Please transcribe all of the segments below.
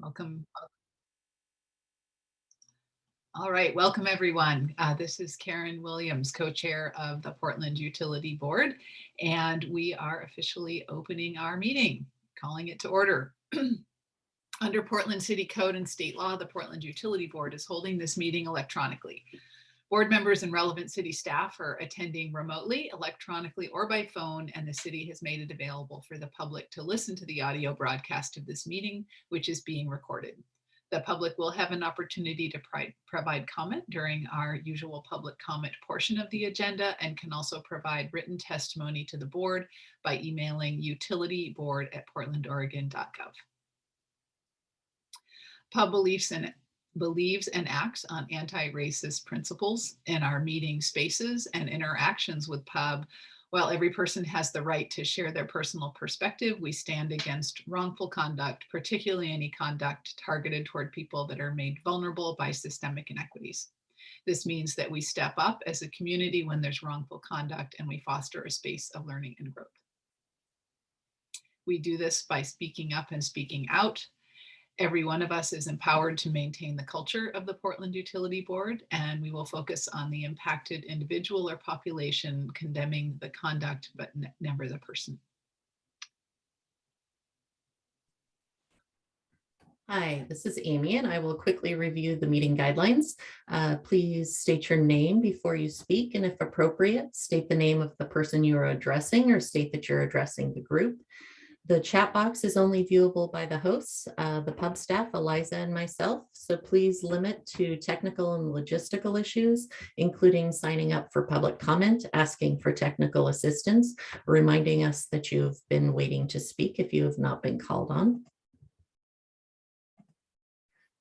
Welcome. All right, welcome everyone. This is Karen Williams, co-chair of the Portland Utility Board, and we are officially opening our meeting, calling it to order. Under Portland City Code and state law, the Portland Utility Board is holding this meeting electronically. Board members and relevant city staff are attending remotely, electronically, or by phone, and the city has made it available for the public to listen to the audio broadcast of this meeting, which is being recorded. The public will have an opportunity to provide comment during our usual public comment portion of the agenda and can also provide written testimony to the board by emailing utilityboard@portlandoregon.gov. PUB believes and acts on anti-racist principles in our meeting spaces and interactions with PUB. While every person has the right to share their personal perspective, we stand against wrongful conduct, particularly any conduct targeted toward people that are made vulnerable by systemic inequities. This means that we step up as a community when there's wrongful conduct and we foster a space of learning and growth. We do this by speaking up and speaking out. Every one of us is empowered to maintain the culture of the Portland Utility Board, and we will focus on the impacted individual or population, condemning the conduct, but never the person. Hi, this is Amy, and I will quickly review the meeting guidelines. Please state your name before you speak, and if appropriate, state the name of the person you are addressing or state that you're addressing the group. The chat box is only viewable by the hosts, the PUB staff, Eliza and myself, so please limit to technical and logistical issues, including signing up for public comment, asking for technical assistance, reminding us that you've been waiting to speak if you have not been called on.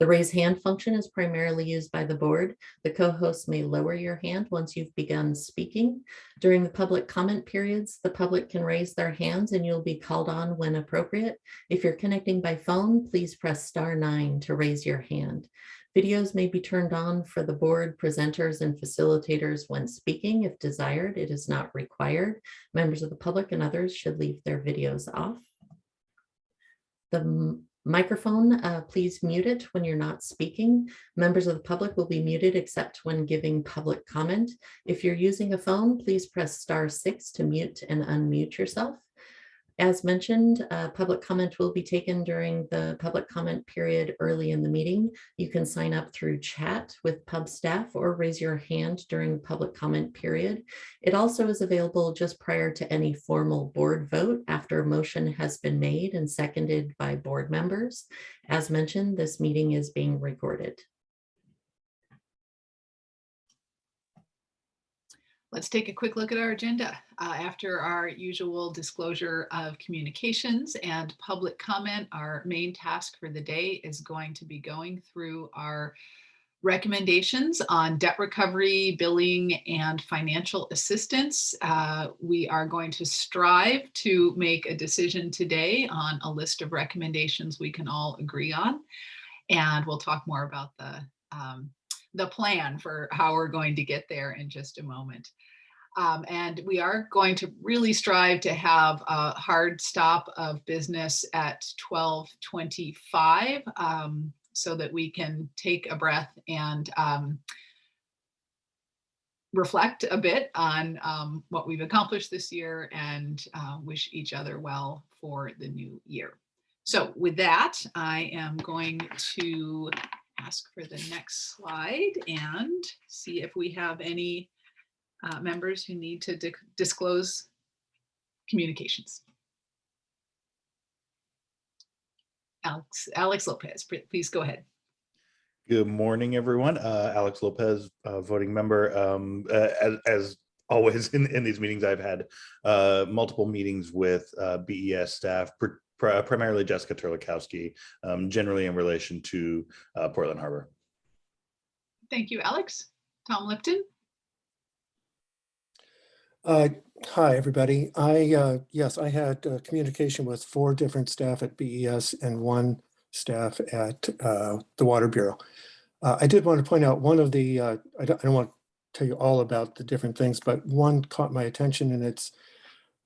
The raise hand function is primarily used by the board. The co-host may lower your hand once you've begun speaking. During the public comment periods, the public can raise their hands and you'll be called on when appropriate. If you're connecting by phone, please press *9 to raise your hand. Videos may be turned on for the board, presenters, and facilitators when speaking. If desired, it is not required. Members of the public and others should leave their videos off. The microphone, please mute it when you're not speaking. Members of the public will be muted except when giving public comment. If you're using a phone, please press *6 to mute and unmute yourself. As mentioned, public comment will be taken during the public comment period early in the meeting. You can sign up through chat with PUB staff or raise your hand during the public comment period. It also is available just prior to any formal board vote after a motion has been made and seconded by board members. As mentioned, this meeting is being recorded. Let's take a quick look at our agenda. After our usual disclosure of communications and public comment, our main task for the day is going to be going through our recommendations on debt recovery, billing, and financial assistance. We are going to strive to make a decision today on a list of recommendations we can all agree on. And we'll talk more about the plan for how we're going to get there in just a moment. And we are going to really strive to have a hard stop of business at 12:25 so that we can take a breath and reflect a bit on what we've accomplished this year and wish each other well for the new year. So with that, I am going to ask for the next slide and see if we have any members who need to disclose communications. Alex Lopez, please go ahead. Good morning, everyone. Alex Lopez, voting member. As always in these meetings, I've had multiple meetings with BES staff, primarily Jessica Terlikowski, generally in relation to Portland Harbor. Thank you, Alex. Tom Lipton. Hi, everybody. Yes, I had communication with 4 different staff at BES and 1 staff at the Water Bureau. I did want to point out one of the, I don't want to tell you all about the different things, but one caught my attention, and it's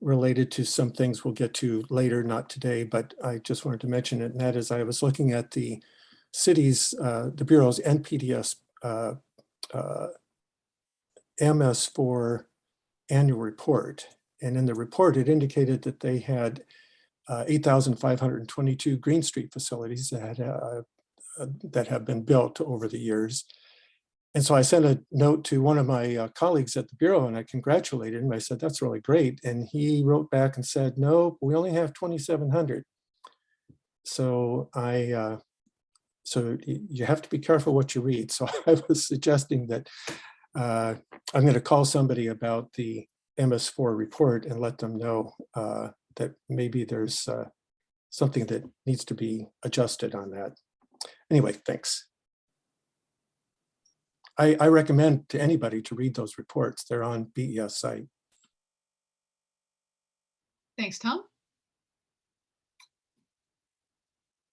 related to some things we'll get to later, not today, but I just wanted to mention it. And that is, I was looking at the city's, the Bureau's NPDS MS4 annual report. And in the report, it indicated that they had 8,522 Green Street facilities that have been built over the years. And so I sent a note to one of my colleagues at the Bureau and I congratulated him. I said, that's really great. And he wrote back and said, no, we only have 2,700. So so you have to be careful what you read. So I was suggesting that I'm going to call somebody about the MS4 report and let them know that maybe there's something that needs to be adjusted on that. Anyway, thanks. I recommend to anybody to read those reports. They're on BES site. Thanks, Tom.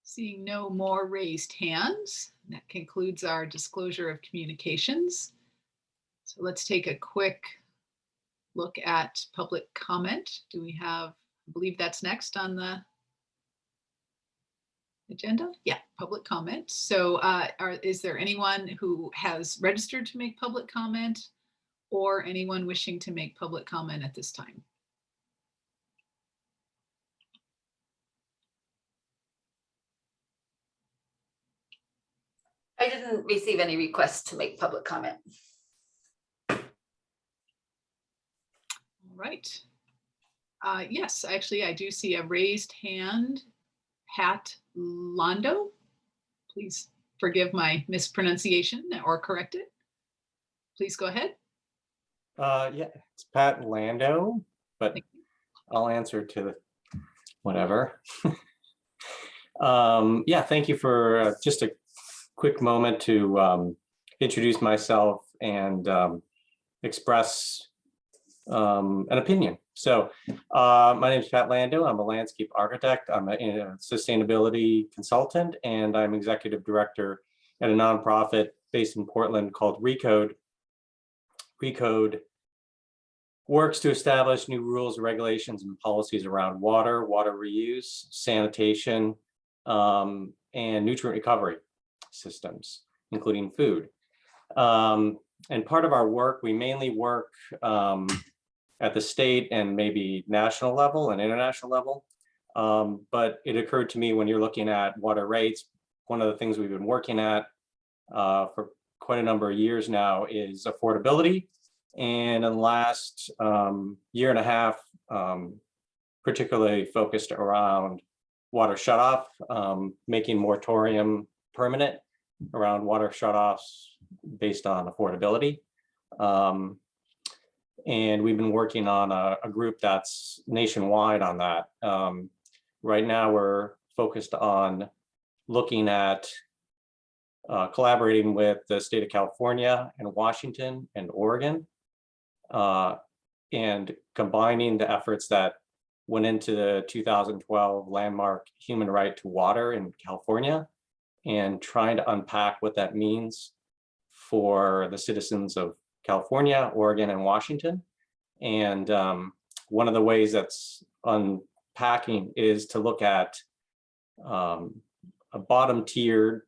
Seeing no more raised hands, that concludes our disclosure of communications. So let's take a quick look at public comment. Do we have, I believe that's next on the agenda? Yeah, public comment. So is there anyone who has registered to make public comment or anyone wishing to make public comment at this time? I didn't receive any requests to make public comment. All right. Yes, actually, I do see a raised hand. Pat Londo. Please forgive my mispronunciation or correct it. Please go ahead. Yeah, it's Pat Lando, but I'll answer to whatever. Yeah, thank you for just a quick moment to introduce myself and express an opinion. So my name is Pat Lando. I'm a landscape architect. I'm a sustainability consultant, and I'm executive director at a nonprofit based in Portland called Recode. Recode works to establish new rules, regulations, and policies around water, water reuse, sanitation, and nutrient recovery systems, including food. And part of our work, we mainly work at the state and maybe national level and international level. But it occurred to me when you're looking at water rates, one of the things we've been working at for quite a number of years now is affordability. And in the last year and a half, particularly focused around water shutoff, making moratorium permanent around water shutoffs based on affordability. And we've been working on a group that's nationwide on that. Right now, we're focused on looking at collaborating with the state of California and Washington and Oregon, and combining the efforts that went into the 2012 landmark human right to water in California and trying to unpack what that means for the citizens of California, Oregon, and Washington. And one of the ways that's unpacking is to look at a bottom tiered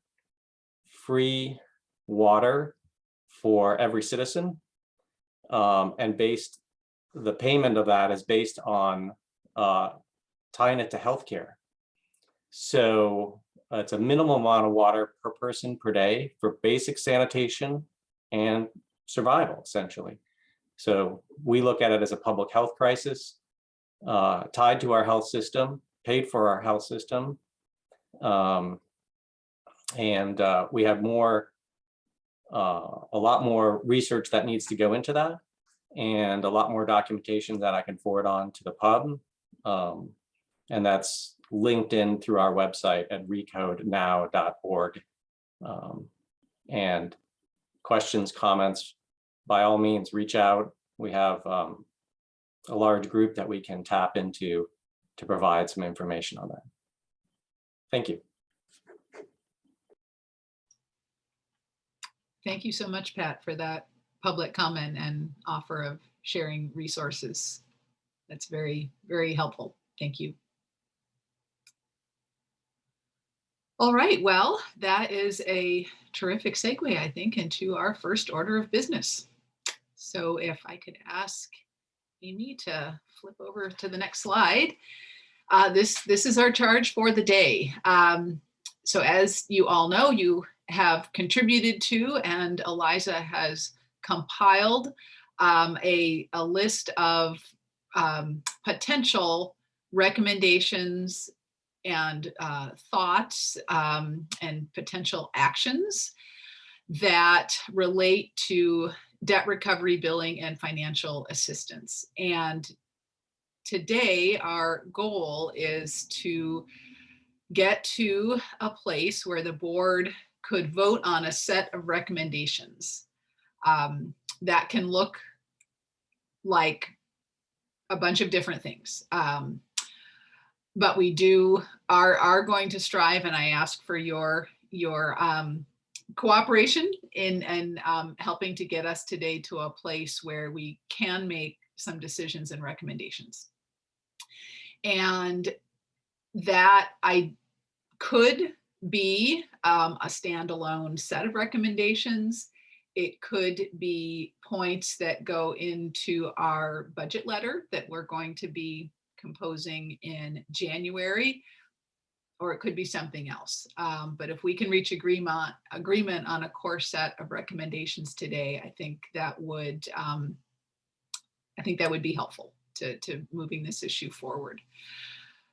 free water for every citizen. And the payment of that is based on tying it to healthcare. So it's a minimum amount of water per person per day for basic sanitation and survival, essentially. So we look at it as a public health crisis tied to our health system, paid for our health system. And we have a lot more research that needs to go into that, and a lot more documentation that I can forward on to the pub. And that's linked in through our website at recodenow.org. And questions, comments, by all means, reach out. We have a large group that we can tap into to provide some information on that. Thank you. Thank you so much, Pat, for that public comment and offer of sharing resources. That's very, very helpful. Thank you. All right, well, that is a terrific segue, I think, into our first order of business. So if I could ask Amy to flip over to the next slide. This is our charge for the day. So as you all know, you have contributed to, and Eliza has compiled a list of potential recommendations and thoughts and potential actions that relate to debt recovery, billing, and financial assistance. And today, our goal is to get to a place where the board could vote on a set of recommendations that can look like a bunch of different things. But we are going to strive, and I ask for your cooperation in helping to get us today to a place where we can make some decisions and recommendations. And that I could be a standalone set of recommendations. It could be points that go into our budget letter that we're going to be composing in January, or it could be something else. But if we can reach agreement on a core set of recommendations today, I think that would be helpful to moving this issue forward.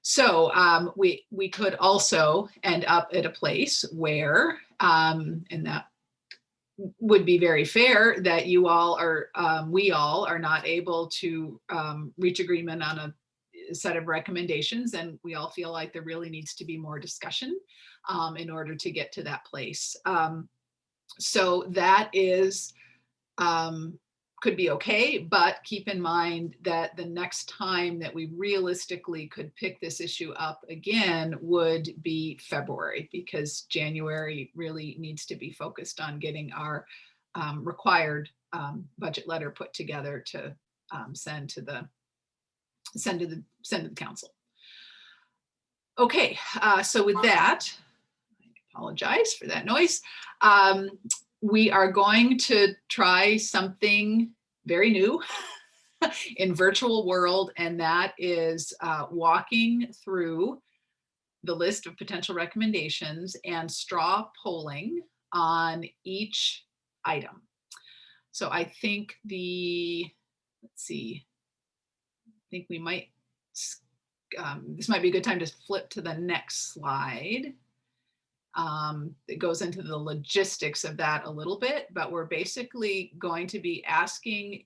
So we could also end up at a place where, and that would be very fair, that we all are not able to reach agreement on a set of recommendations, and we all feel like there really needs to be more discussion in order to get to that place. So that is could be okay, but keep in mind that the next time that we realistically could pick this issue up again would be February, because January really needs to be focused on getting our required budget letter put together to send to the council. Okay, so with that, I apologize for that noise. We are going to try something very new in virtual world, and that is walking through the list of potential recommendations and straw polling on each item. So I think let's see, I think we might, this might be a good time to flip to the next slide. It goes into the logistics of that a little bit, but we're basically going to be asking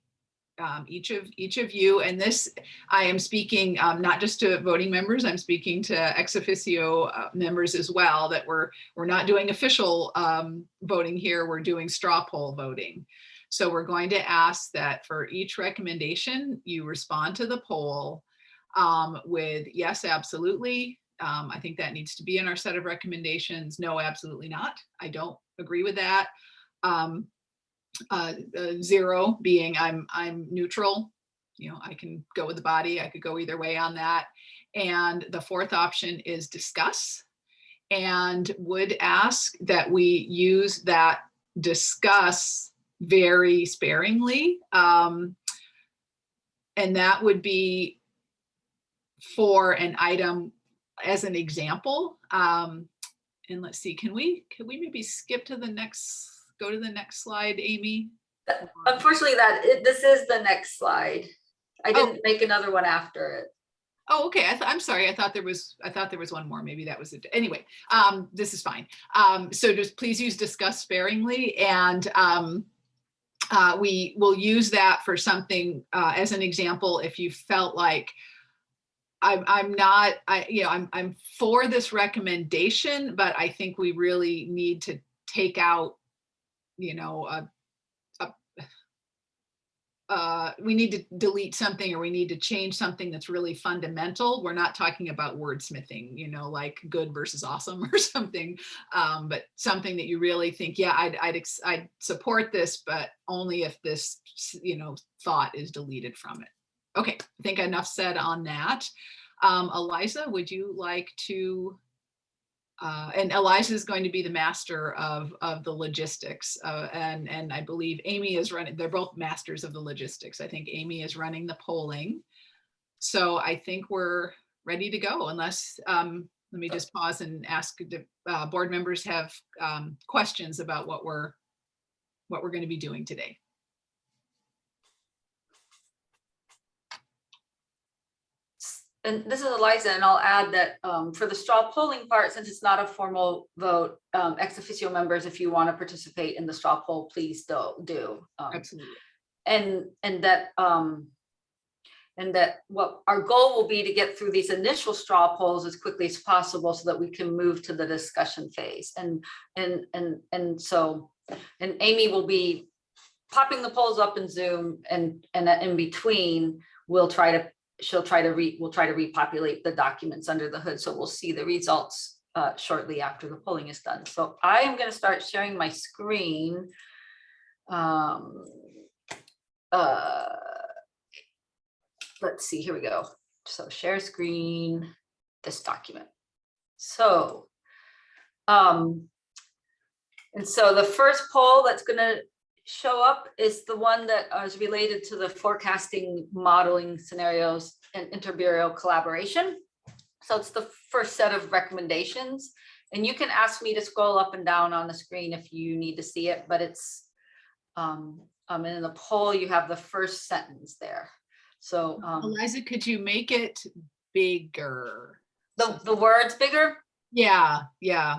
each of you, and this I am speaking not just to voting members, I'm speaking to ex officio members as well, that we're not doing official voting here, we're doing straw poll voting. So we're going to ask that for each recommendation, you respond to the poll with yes, absolutely. I think that needs to be in our set of recommendations. No, absolutely not. I don't agree with that. 0 being I'm neutral. You know, I can go with the body. I could go either way on that. And the fourth option is discuss, and would ask that we use that discuss very sparingly. And that would be for an item as an example. And let's see, can we maybe skip to the next, go to the next slide, Amy? Unfortunately, this is the next slide. I didn't make another one after it. Oh, okay. I'm sorry. I thought there was one more. Maybe that was it. Anyway, this is fine. So just please use discuss sparingly, and we will use that for something as an example. If you felt like I'm for this recommendation, but I think we really need to take out, you know, we need to delete something, or we need to change something that's really fundamental. We're not talking about wordsmithing, you know, like good versus awesome or something, but something that you really think, yeah, I'd support this, but only if this, you know, thought is deleted from it. Okay, I think enough said on that. Eliza, would you like to? And Eliza is going to be the master of the logistics, and I believe Amy is running. They're both masters of the logistics. I think Amy is running the polling, so I think we're ready to go. Unless let me just pause and ask the board members have questions about what we're going to be doing today. And this is Eliza, and I'll add that for the straw polling part, since it's not a formal vote, ex officio members, if you want to participate in the straw poll, please do. Absolutely. And that what our goal will be to get through these initial straw polls as quickly as possible so that we can move to the discussion phase. And Amy will be popping the polls up in Zoom, and in between we'll try to repopulate the documents under the hood. So we'll see the results shortly after the polling is done. So I am going to start sharing my screen. Let's see, here we go. So share screen, this document. So, and so the first poll that's going to show up is the one that is related to the forecasting modeling scenarios and interbureau collaboration. So it's the first set of recommendations, and you can ask me to scroll up and down on the screen if you need to see it, but it's in the poll you have the first sentence there. So Eliza, could you make it bigger? The words bigger? Yeah,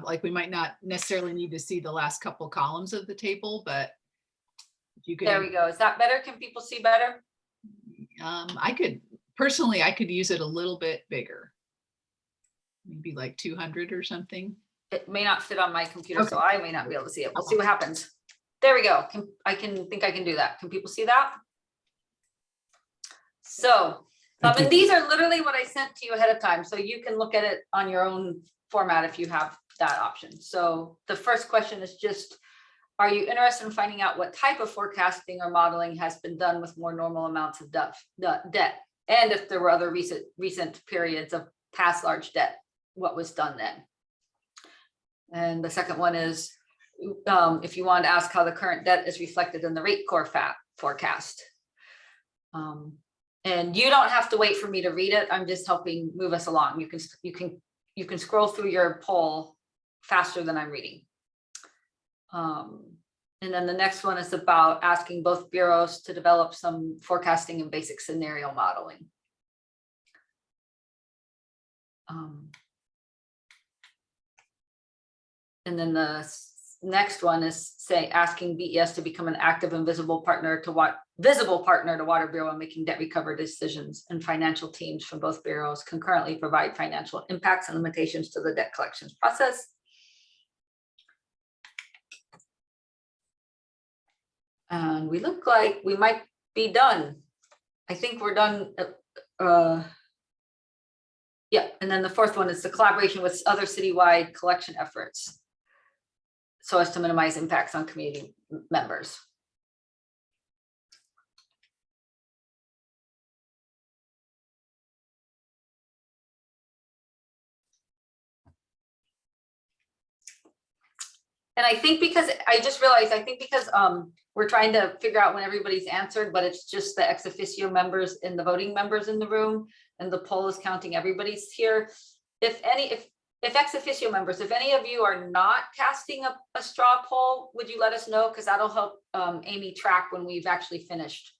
like we might not necessarily need to see the last couple columns of the table, but if you could. There we go. Is that better? Can people see better? I could use it a little bit bigger. Maybe like 200 or something. It may not fit on my computer, Okay. so I may not be able to see it. We'll see what happens. There we go. I think I can do that. Can people see that? So, and these are literally what I sent to you ahead of time, so you can look at it on your own format if you have that option. So the first question is just, are you interested in finding out what type of forecasting or modeling has been done with more normal amounts of debt? And if there were other recent periods of past large debt, what was done then? And the second one is, if you want to ask how the current debt is reflected in the rate core forecast. And you don't have to wait for me to read it. I'm just helping move us along. You can scroll through your poll faster than I'm reading. And then the next one is about asking both bureaus to develop some forecasting and basic scenario modeling. And then the next one is asking BES to become an active and visible partner to Water Bureau in making debt recovery decisions, and financial teams from both bureaus concurrently provide financial impacts and limitations to the debt collections process. And we look like we might be done. I think we're done. Yeah, and then the fourth one is the collaboration with other citywide collection efforts, so as to minimize impacts on community members. And I think because I just realized, we're trying to figure out when everybody's answered, but it's just the ex officio members and the voting members in the room, and the poll is counting everybody's here. If ex officio members, if any of you are not casting a straw poll, would you let us know? Because that'll help Amy track when we've actually finished.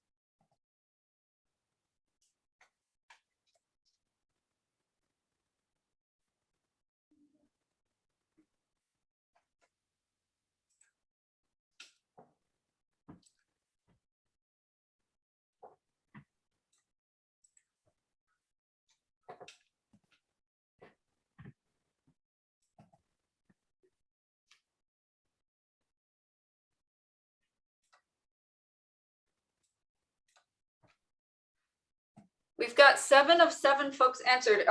We've got 7 of 7 folks answered.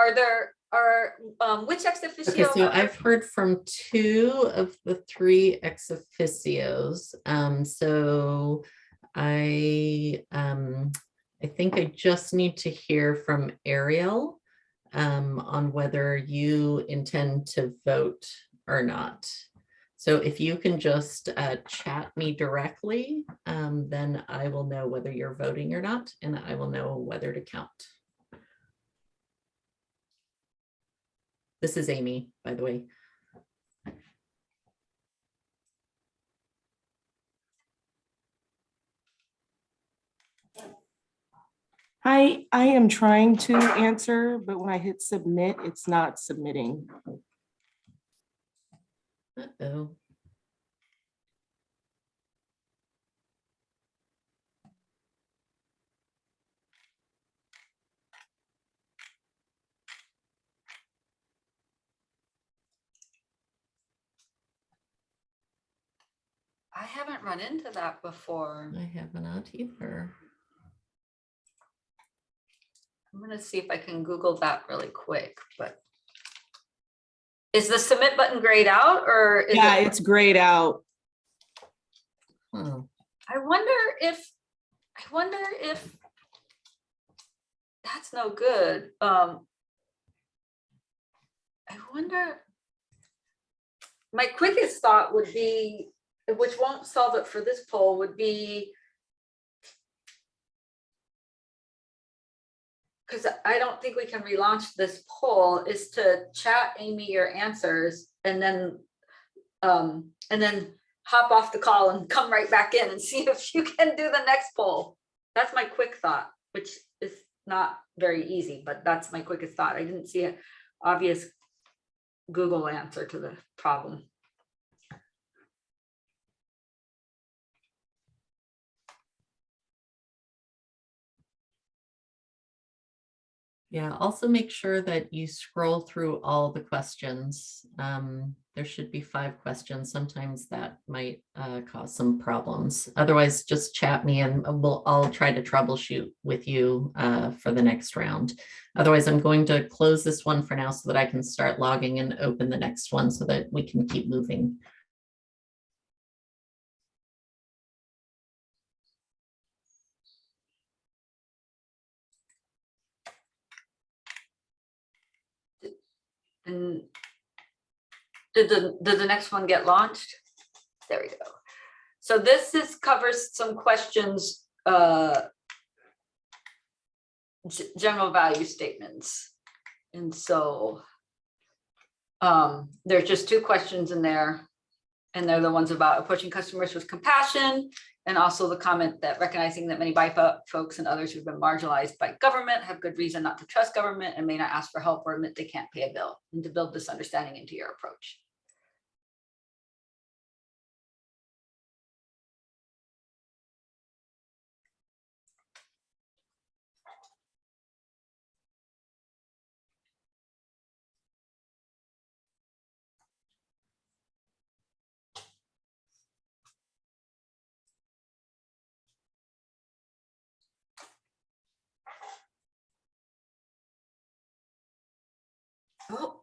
Which ex officio? Okay, so I've heard from 2 of the 3 ex officios. So I I think I just need to hear from Ariel on whether you intend to vote or not. So if you can just chat me directly, then I will know whether you're voting or not, and I will know whether to count. This is Amy, by the way. I am trying to answer, but when I hit submit, it's not submitting. Uh-oh. I haven't run into that before. I have not either. I'm gonna see if I can Google that really quick, but. Is the submit button grayed out or? Is Yeah, it? it's grayed out. Oh, I wonder if. That's no good. I wonder. My quickest thought would be, which won't solve it for this poll, would be. Because I don't think we can relaunch this poll, is to chat Amy your answers and then hop off the call and come right back in and see if you can do the next poll. That's my quick thought, which is not very easy, but that's my quickest thought. I didn't see an obvious Google answer to the problem. yeah. Also make sure that you scroll through all the questions. There should be 5 questions. Sometimes that might cause some problems. Otherwise, just chat me and I'll try to troubleshoot with you for the next round. Otherwise, I'm going to close this one for now so that I can start logging and open the next one so that we can keep moving. And did the next one get launched? There we go. So this covers some questions, general value statements. And so there's just 2 questions in there, and they're the ones about approaching customers with compassion, and also the comment that recognizing that many BIPA folks and others who've been marginalized by government have good reason not to trust government and may not ask for help or admit they can't pay a bill, and to build this understanding into your approach. Oh.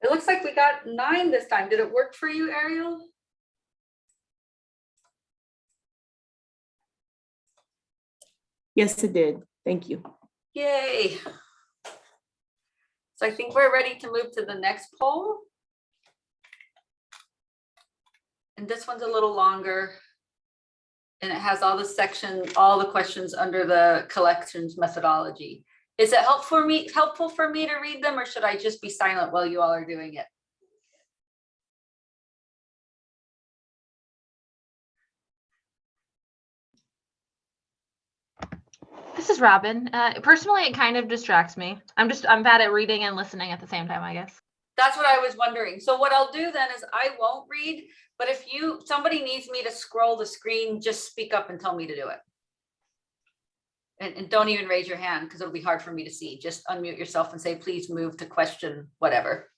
It looks like we got 9 this time. Did it work for you, Ariel? Yes, it did. Thank you. Yay. So I think we're ready to move to the next poll. And this one's a little longer. And it has all the questions under the collections methodology. Is it helpful for me to read them, or should I just be silent while you all are doing it? This is Robin. Personally, it kind of distracts me. I'm bad at reading and listening at the same time, I guess. That's what I was wondering. So what I'll do then is I won't read, but if somebody needs me to scroll the screen, just speak up and tell me to do it. And don't even raise your hand because it'll be hard for me to see. Just unmute yourself and say, please move to question whatever.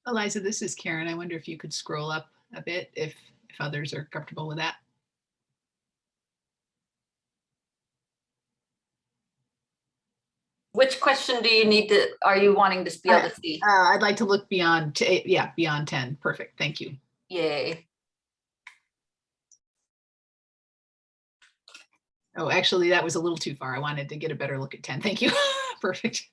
Eliza, this is Karen. I wonder if you could scroll up a bit if others are comfortable with that. Which question do you need to, are you wanting to be able to see? I'd like to look beyond, yeah, beyond 10. Perfect. Thank you. Yay. Oh, actually, that was a little too far. I wanted to get a better look at 10. Thank you. Perfect.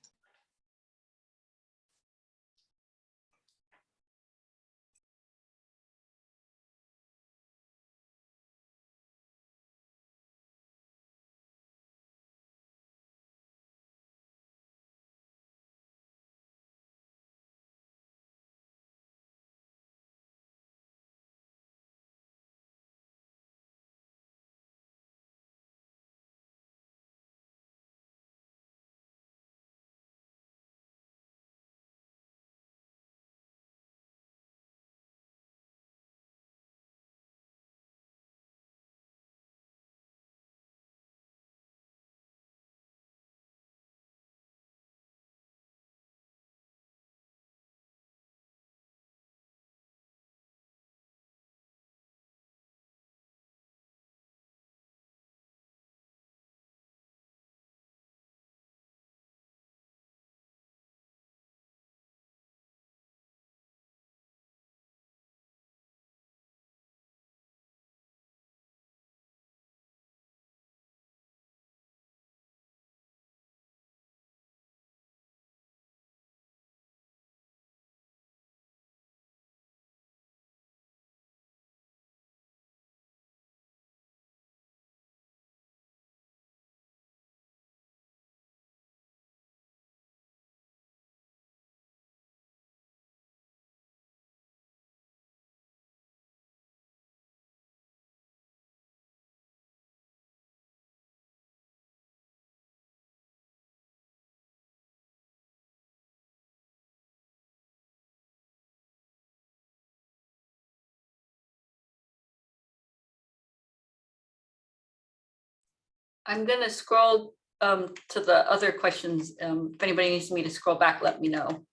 I'm gonna scroll to the other questions. If anybody needs me to scroll back, let me know.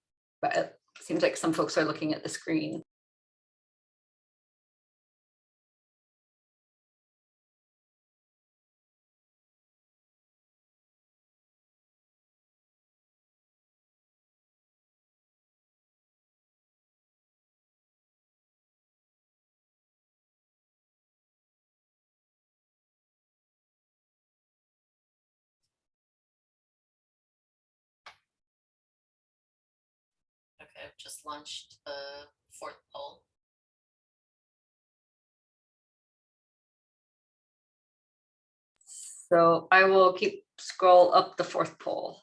But it seems like some folks are looking at the screen. Okay, I've just launched the fourth poll. So I will keep scroll up the fourth poll.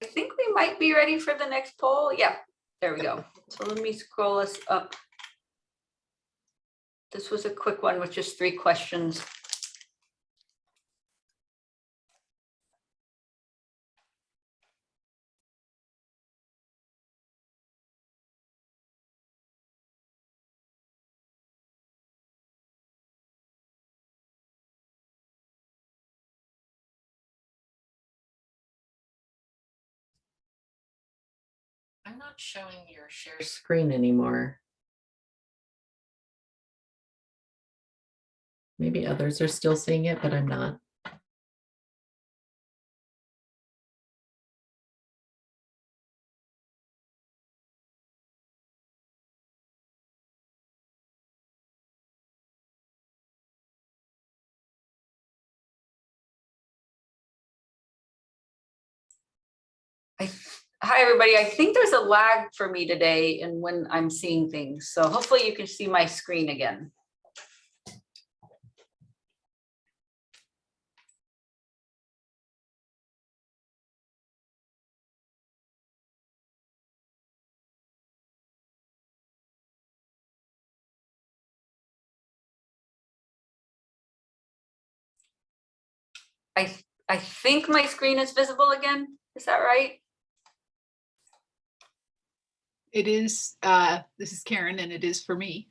think we might be ready for the next poll. Yeah, there we go. So let me scroll us up. This was a quick one with just 3 questions. I'm not showing your share screen anymore. Maybe others are still seeing it, but I'm not. Hi, everybody. I think there's a lag for me today and when I'm seeing things. So hopefully you can see my screen again. I think my screen is visible again. Is that right? It is, this is Karen, and it is for me.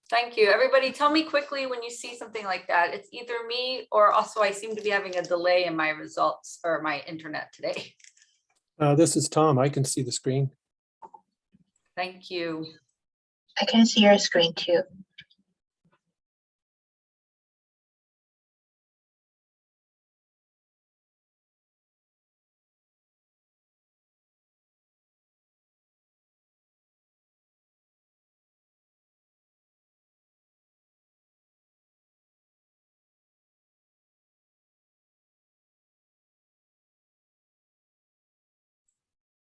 Thank you. Everybody tell me quickly when you see something like that. It's either me or also I seem to be having a delay in my results or my internet today. This is Tom. I can see the screen. Thank you. I can see your screen too.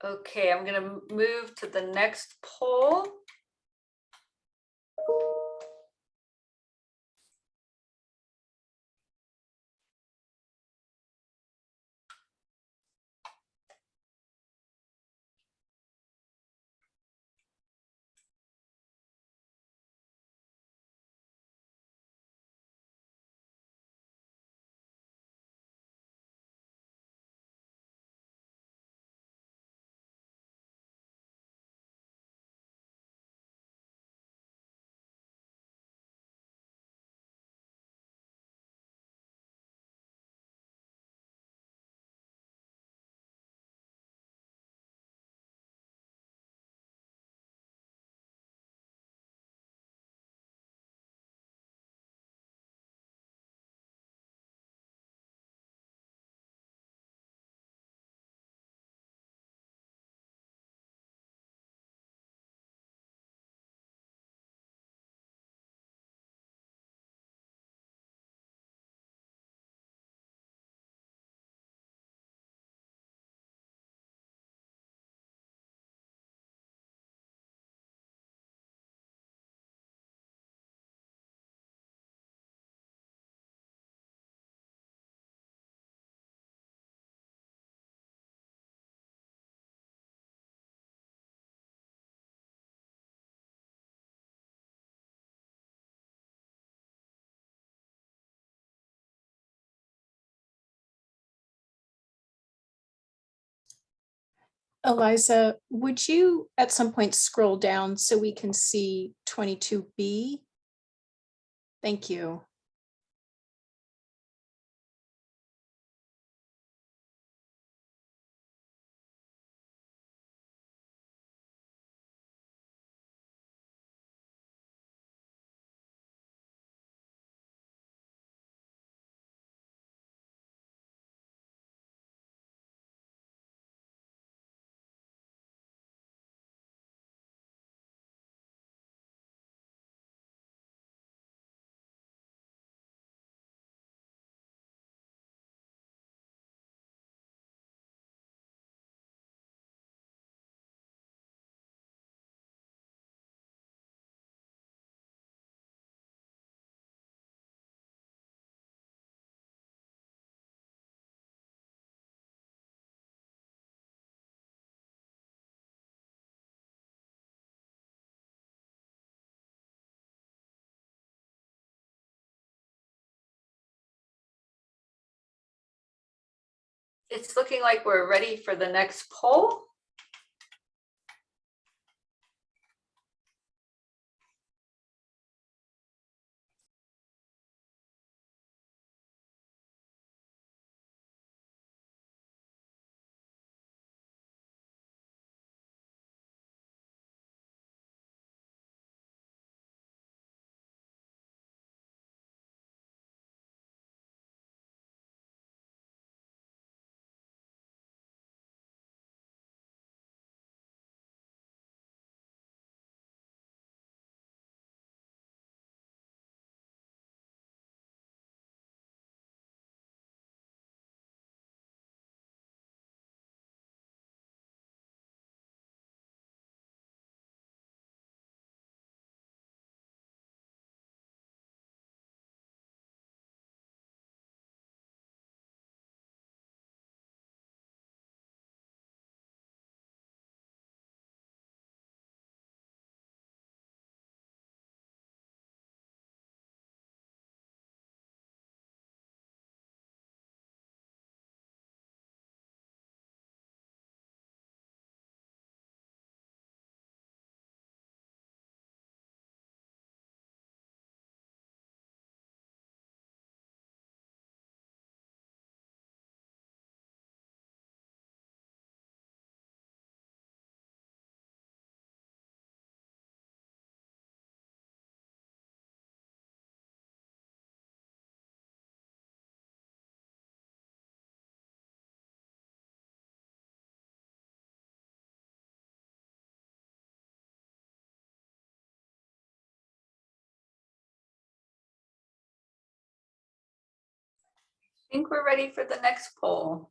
Okay, I'm gonna move to the next poll. Eliza, would you at some point scroll down so we can see 22B? Thank you. it's looking like we're ready for the next poll. I think we're ready for the next poll.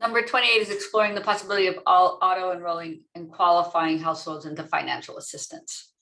Number 28 is exploring the possibility of all auto enrolling and qualifying households into financial assistance.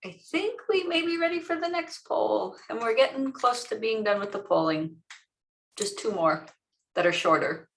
I think we may be ready for the next poll, and we're getting close to being done with the polling. Just 2 more that are shorter.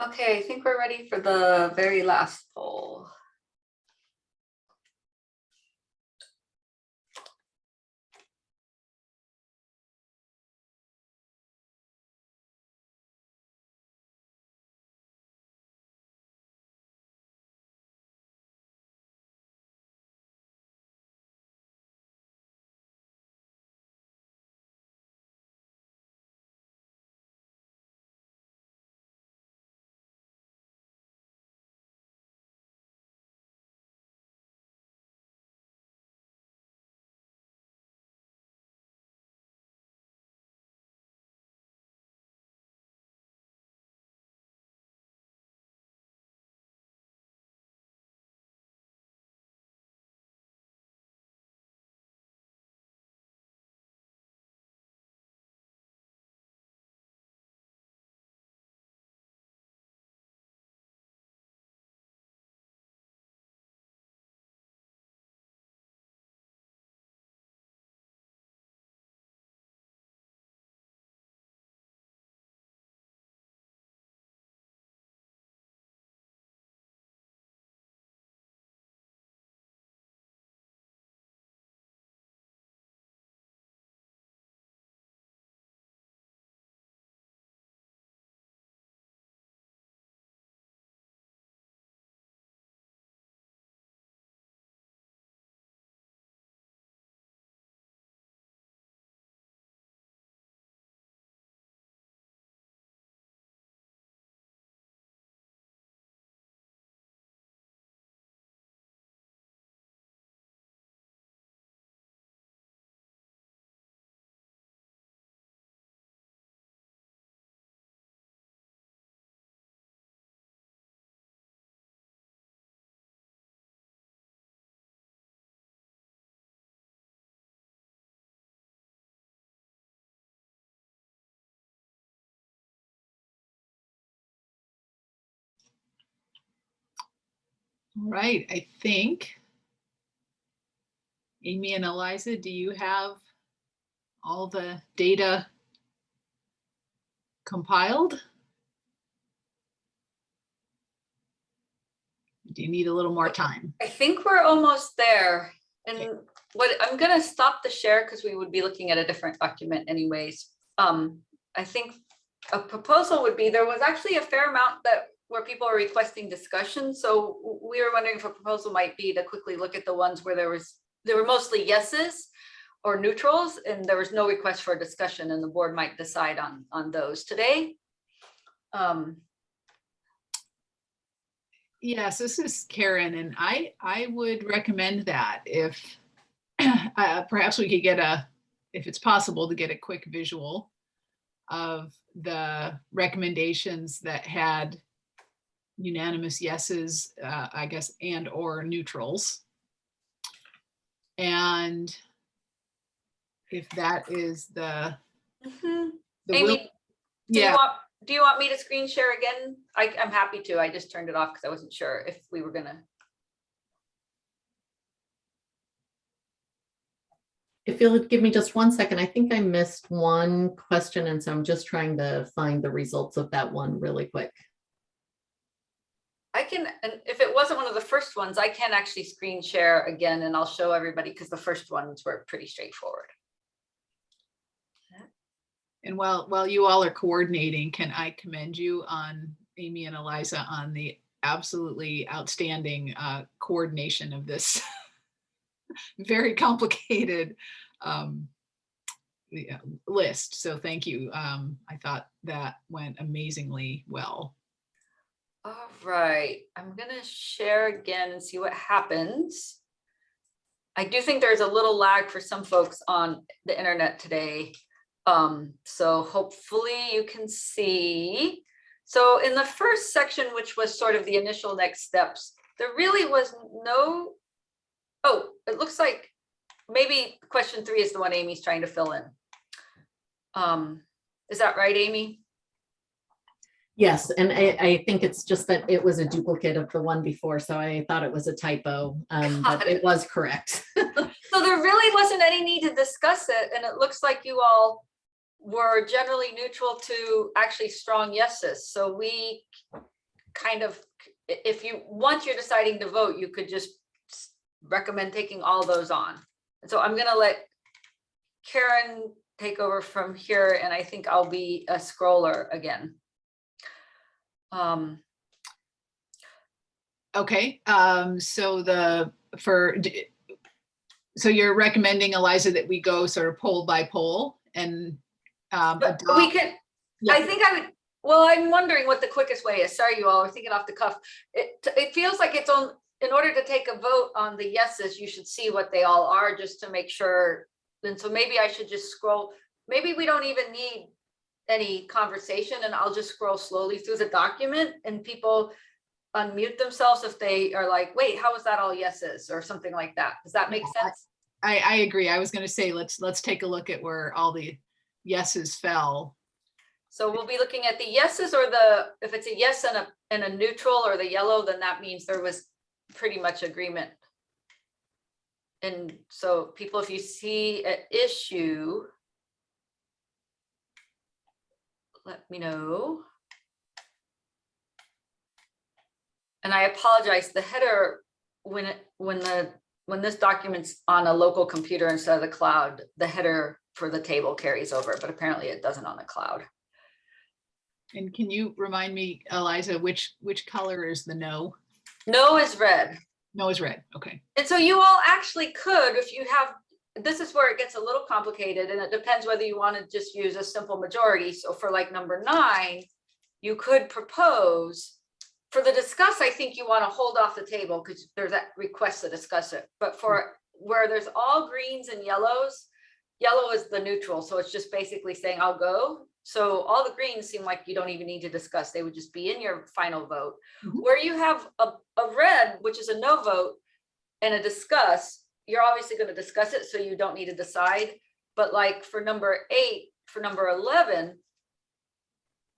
Okay, I think we're ready for the very last poll. All right, I think Amy and Eliza, do you have all the data compiled? Do you need a little more time? I think we're almost there. And what I'm gonna stop the share because we would be looking at a different document anyways. I think a proposal would be, there was actually a fair amount that where people are requesting discussion. So we were wondering if a proposal might be to quickly look at the ones where there were mostly yeses or neutrals, and there was no request for a discussion, and the board might decide on those today. Yes, this is Karen, and I would recommend that if perhaps we could get if it's possible, to get a quick visual of the recommendations that had unanimous yeses, I guess, and or neutrals. And if that is the Mhm. will, Amy, do you yeah, want, do you want me to screen share again? I'm happy to. I just turned it off because I wasn't sure if we were gonna. If you'll give me just 1 second, I think I missed one question, and so I'm just trying to find the results of that one really quick. I can, and if it wasn't one of the first ones, I can actually screen share again and I'll show everybody because the first ones were pretty straightforward. and while you all are coordinating, can I commend you on Amy and Eliza on the absolutely outstanding coordination of this very complicated list. So thank you. I thought that went amazingly well. All right, I'm gonna share again and see what happens. I do think there's a little lag for some folks on the internet today. So hopefully you can see. So in the first section, which was sort of the initial next steps, there really was no, oh, it looks like maybe question 3 is the one Amy's trying to fill in. Is that right, Amy? Yes, and I think it's just that it was a duplicate of the one before, so I thought it was a typo, but Got it it. was correct. So there really wasn't any need to discuss it, and it looks like you all were generally neutral to actually strong yeses. So we kind of, if you, once you're deciding to vote, you could just recommend taking all those on. And so I'm gonna let Karen take over from here, and I think I'll be a scroller again. Okay, so you're recommending, Eliza, that we go sort of poll by poll and But we adopt? could, Yeah. I think I would, well, I'm wondering what the quickest way is. Sorry, you all are thinking off the cuff. It feels like it's on, in order to take a vote on the yeses, you should see what they all are just to make sure. And so maybe I should just scroll. Maybe we don't even need any conversation, and I'll just scroll slowly through the document and people unmute themselves if they are like, wait, how is that all yeses or something like that? Does that make sense? I agree. I was going to say, let's take a look at where all the yeses fell. So we'll be looking at the yeses, or if it's a yes and a neutral or the yellow, then that means there was pretty much agreement. And so people, if you see an issue, let me know. And I apologize, the header, when this document's on a local computer instead of the cloud, the header for the table carries over, but apparently it doesn't on the cloud. And can you remind me, Eliza, which color is the no? No is red. No is red. Okay. And so you all actually could, if you have, this is where it gets a little complicated, and it depends whether you want to just use a simple majority. So for like number 9, you could propose for the discuss. I think you want to hold off the table because there's that request to discuss it. But for where there's all greens and yellows, yellow is the neutral. So it's just basically saying I'll go. So all the greens seem like you don't even need to discuss. They would just be in your final vote. Mhm. Where you have a red, which is a no vote, and a discuss, you're obviously going to discuss it, so you don't need to decide. But like for number 8, for number 11,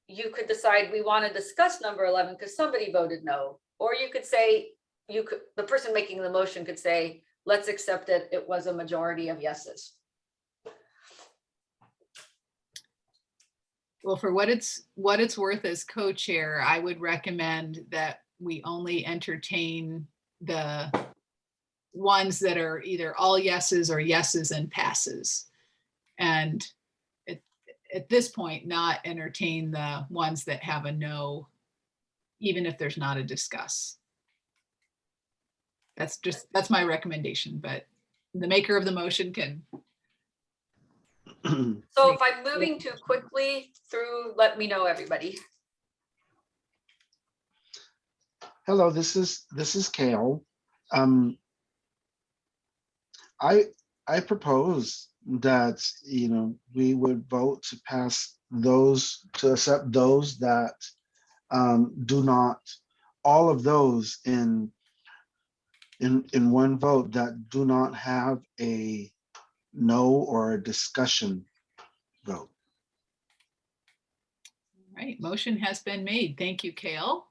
you could decide we want to discuss number 11 because somebody voted no. Or you could say, the person making the motion could say, let's accept it. It was a majority of yeses. Well, for what it's worth as co-chair, I would recommend that we only entertain the ones that are either all yeses or yeses and passes. And at this point, not entertain the ones that have a no, even if there's not a discuss. That's my recommendation, but the maker of the motion can. So if I'm moving too quickly through, let me know, everybody. Hello, this is Kale. I propose that, we would vote to pass those, to accept those that do not, all of those in in one vote that do not have a no or a discussion vote. All right, motion has been made. Thank you, Kale.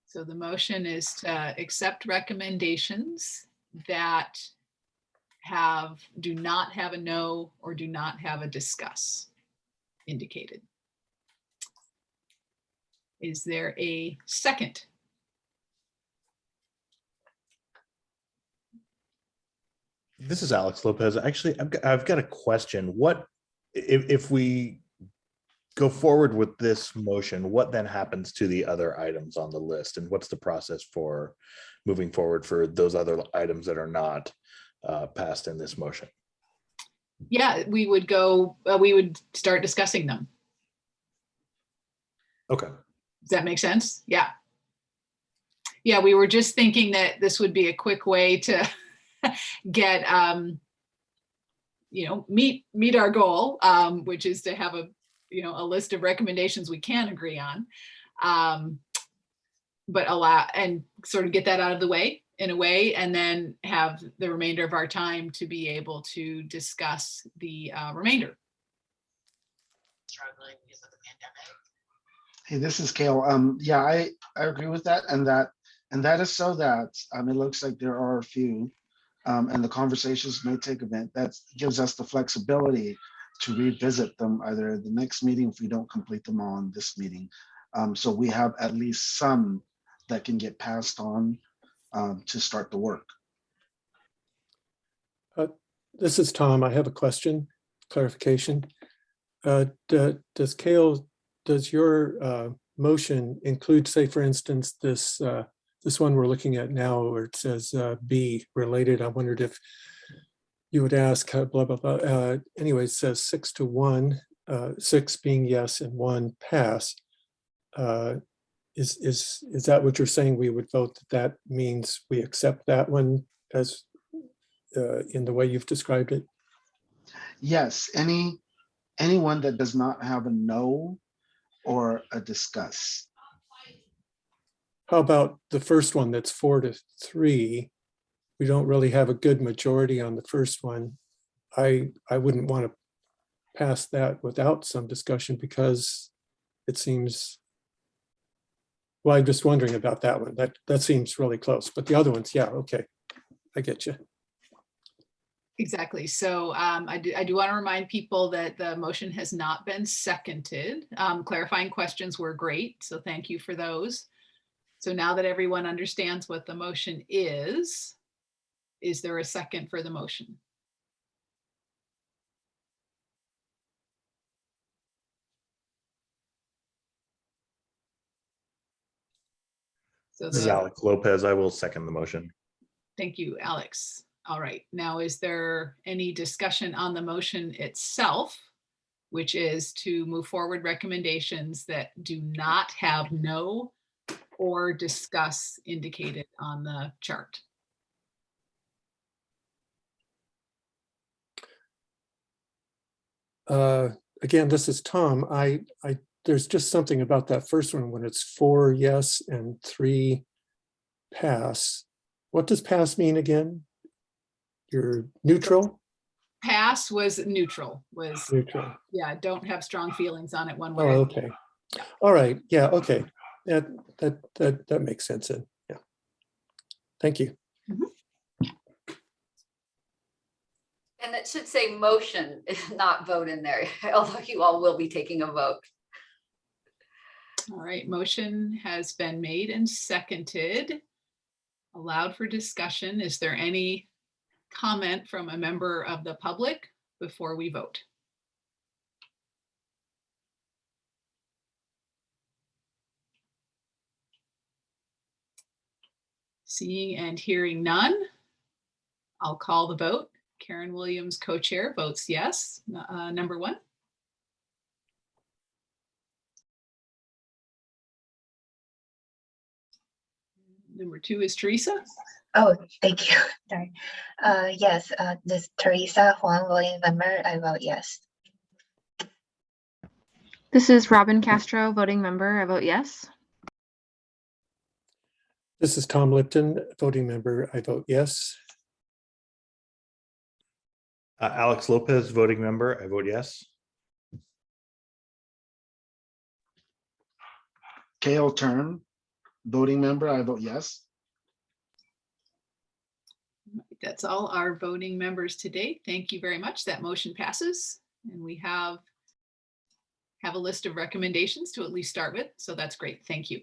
So the motion is to accept recommendations that do not have a no or do not have a discuss indicated. Is there a second? This is Alex Lopez. Actually, I've got a question. What if we go forward with this motion, what then happens to the other items on the list? And what's the process for moving forward for those other items that are not passed in this motion? Yeah, we would start discussing them. Okay. Does that make sense? Yeah. Yeah, we were just thinking that this would be a quick way to get, meet our goal, which is to have a list of recommendations we can agree on, but allow and sort of get that out of the way in a way, and then have the remainder of our time to be able to discuss the remainder. Hey, this is Kale. Yeah, I agree with that, and that is so that it looks like there are a few, and the conversations may take a bit. That gives us the flexibility to revisit them either at the next meeting if we don't complete them all in this meeting. So we have at least some that can get passed on to start the work. This is Tom. I have a question, clarification. Does your motion include, say, for instance, this one we're looking at now where it says B related? I wondered if you would ask blah, blah, blah. Anyway, it says 6-1, 6 being yes and 1 pass. Is that what you're saying? We would vote that means we accept that one as in the way you've described it? Yes, anyone that does not have a no or a discuss. How about the first one that's 4-3? We don't really have a good majority on the first one. I wouldn't want to pass that without some discussion because it seems, well, I'm just wondering about that one. That seems really close, but the other ones, yeah, okay, I get you. Exactly. So I do want to remind people that the motion has not been seconded. Clarifying questions were great, so thank you for those. So now that everyone understands what the motion is there a second for the motion? So This is Alex Lopez. I will second the motion. Thank you, Alex. All right. Now, is there any discussion on the motion itself, which is to move forward recommendations that do not have no or discuss indicated on the chart? Again, this is Tom. There's just something about that first one when it's 4 yes and 3 pass. What does pass mean again? You're neutral? Pass was neutral, was Neutral. yeah, don't have strong feelings on it one way. Oh, or okay. All right. Yeah, okay. That makes sense then. Yeah. Thank you. And it should say motion, not vote in there, although you all will be taking a vote. All right, motion has been made and seconded. Allowed for discussion. Is there any comment from a member of the public before we vote? Seeing and hearing none, I'll call the vote. Karen Williams, co-chair, votes yes. Number 1. Number 2 is Teresa. Oh, thank you. Sorry. Yes, this Teresa Huang, voting member. I vote yes. This is Robin Castro, voting member. I vote yes. This is Tom Lipton, voting member. I vote yes. Alex Lopez, voting member. I vote yes. Kale Turn, voting member. I vote yes. That's all our voting members today. Thank you very much. That motion passes. And we have a list of recommendations to at least start with. So that's great. Thank you.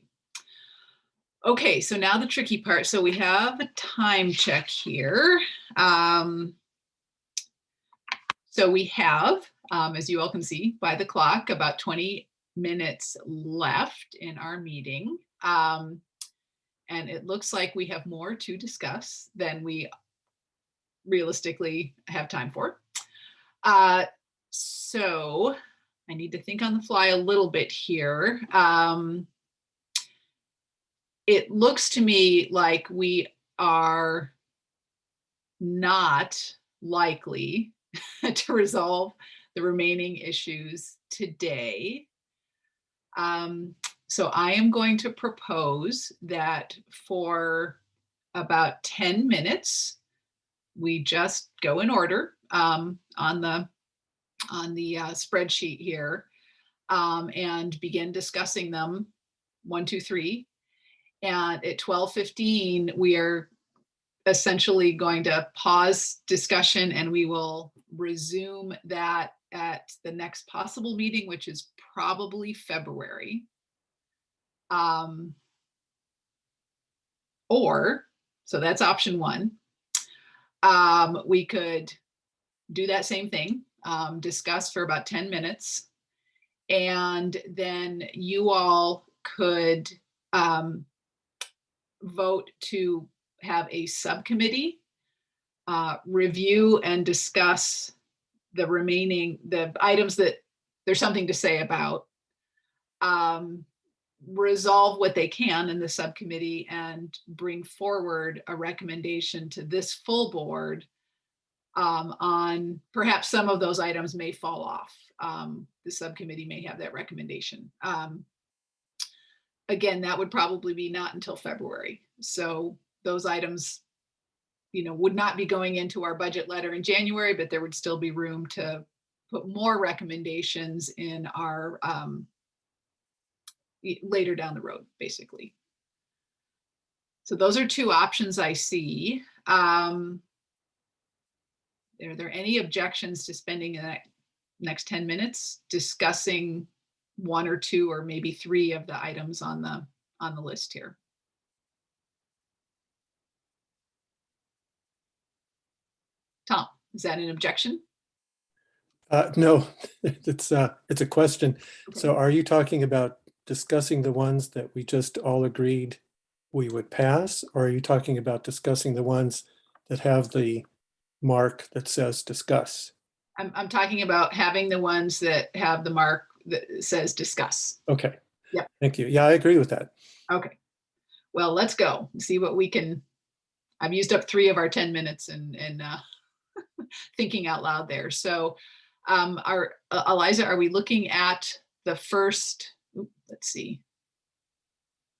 Okay, so now the tricky part. So we have a time check here. So we have, as you all can see by the clock, about 20 minutes left in our meeting. And it looks like we have more to discuss than we realistically have time for. So I need to think on the fly a little bit here. It looks to me like we are not likely to resolve the remaining issues today. So I am going to propose that for about 10 minutes, we just go in order on the spreadsheet here and begin discussing them 1, 2, 3. And at 12:15, we are essentially going to pause discussion and we will resume that at the next possible meeting, which is probably February. So that's option 1. We could do that same thing, discuss for about 10 minutes, and then you all could vote to have a subcommittee review and discuss the items that there's something to say about, resolve what they can in the subcommittee and bring forward a recommendation to this full board on perhaps some of those items may fall off. The subcommittee may have that recommendation. Again, that would probably be not until February. So those items, would not be going into our budget letter in January, but there would still be room to put more recommendations in our later down the road, basically. So those are 2 options I see. Are there any objections to spending the next 10 minutes discussing 1 or 2 or maybe 3 of the items on the list here? Tom, is that an objection? No, it's a question. Okay. So are you talking about discussing the ones that we just all agreed we would pass? Or are you talking about discussing the ones that have the mark that says discuss? I'm talking about having the ones that have the mark that says discuss. Okay. Yep. Thank you. Yeah, I agree with that. Okay. Well, let's go and see what we can. I've used up 3 of our 10 minutes and thinking out loud there. So Eliza, are we looking at the first, let's see.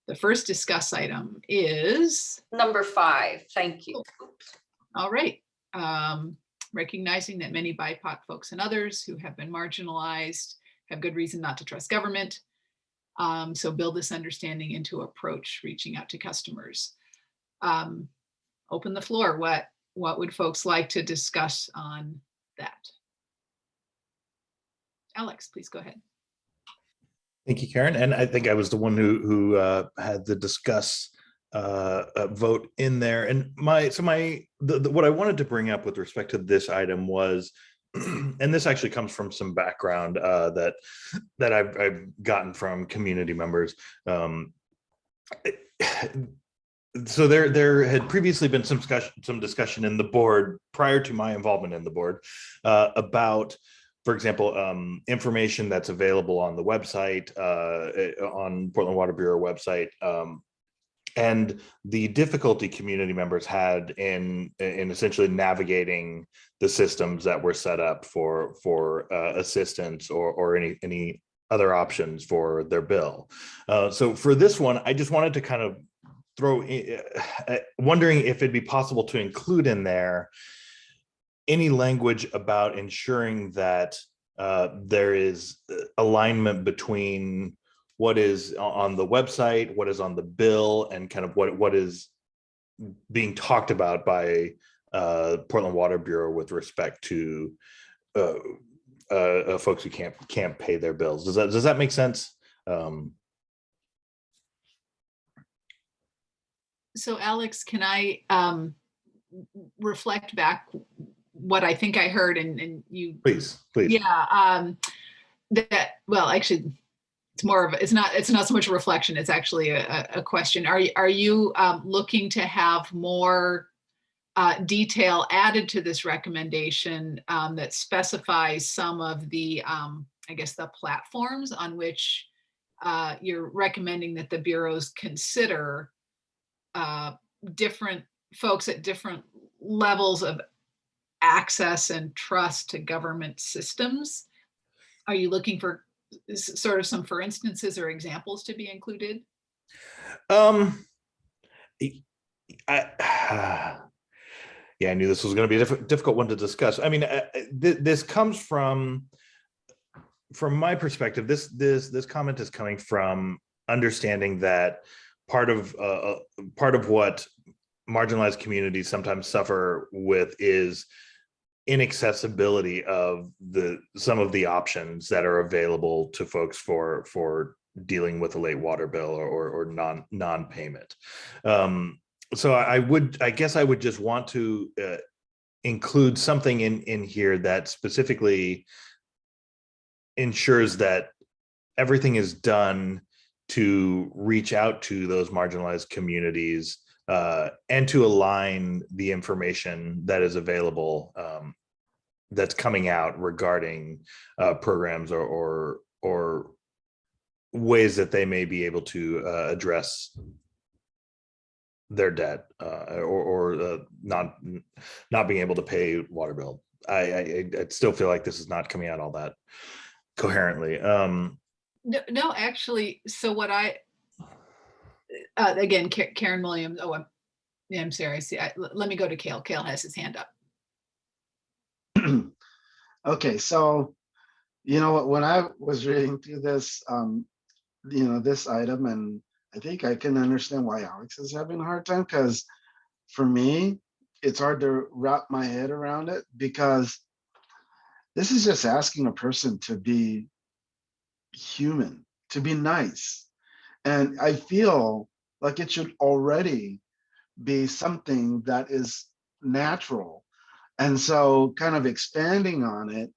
The first discuss item is Number 5, thank you. Oops. all right. Recognizing that many BIPOC folks and others who have been marginalized have good reason not to trust government. So build this understanding into approach, reaching out to customers. Open the floor. What would folks like to discuss on that? Alex, please go ahead. Thank you, Karen. And I think I was the one who had the discuss vote in there. And what I wanted to bring up with respect to this item was, and this actually comes from some background that I've gotten from community members. So there had previously been some discussion in the board prior to my involvement in the board about, for example, information that's available on the website, on Portland Water Bureau website, and the difficulty community members had in essentially navigating the systems that were set up for assistance or any other options for their bill. So for this one, I just wanted to kind of wondering if it'd be possible to include in there any language about ensuring that there is alignment between what is on the website, what is on the bill, and kind of what is being talked about by Portland Water Bureau with respect to folks who can't pay their bills. Does that make sense? So Alex, can I reflect back what I think I heard and you? Please. Yeah, that, well, actually, it's not so much a reflection, it's actually a question. Are you looking to have more detail added to this recommendation that specifies some of the, I guess, the platforms on which you're recommending that the bureaus consider different folks at different levels of access and trust to government systems? Are you looking for sort of some for instances or examples to be included? Yeah, I knew this was going to be a difficult one to discuss. I mean, this comes from my perspective. This comment is coming from understanding that part of what marginalized communities sometimes suffer with is inaccessibility of some of the options that are available to folks for dealing with a late water bill or non-payment. So I guess I would just want to include something in here that specifically ensures that everything is done to reach out to those marginalized communities and to align the information that is available that's coming out regarding programs or ways that they may be able to address their debt or not being able to pay water bill. I still feel like this is not coming out all that coherently. No, actually, so what again, Karen Williams. Oh, I'm sorry. Let me go to Cale. Cale has his hand up. Okay, so you know what, when I was reading through this, this item, and I think I can understand why Alex is having a hard time, because for me, it's hard to wrap my head around it, because this is just asking a person to be human, to be nice. And I feel like it should already be something that is natural. And so kind of expanding on it,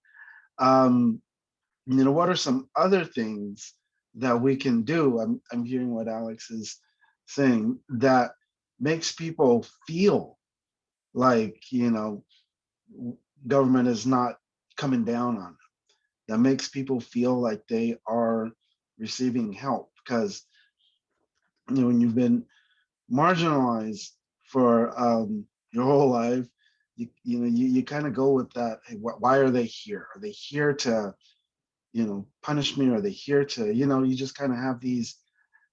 what are some other things that we can do? I'm hearing what Alex is saying, that makes people feel like, government is not coming down on them, that makes people feel like they are receiving help. Because when you've been marginalized for your whole life, you kind of go with that. Hey, why are they here? Are they here to punish me? Are they here to, you just kind of have these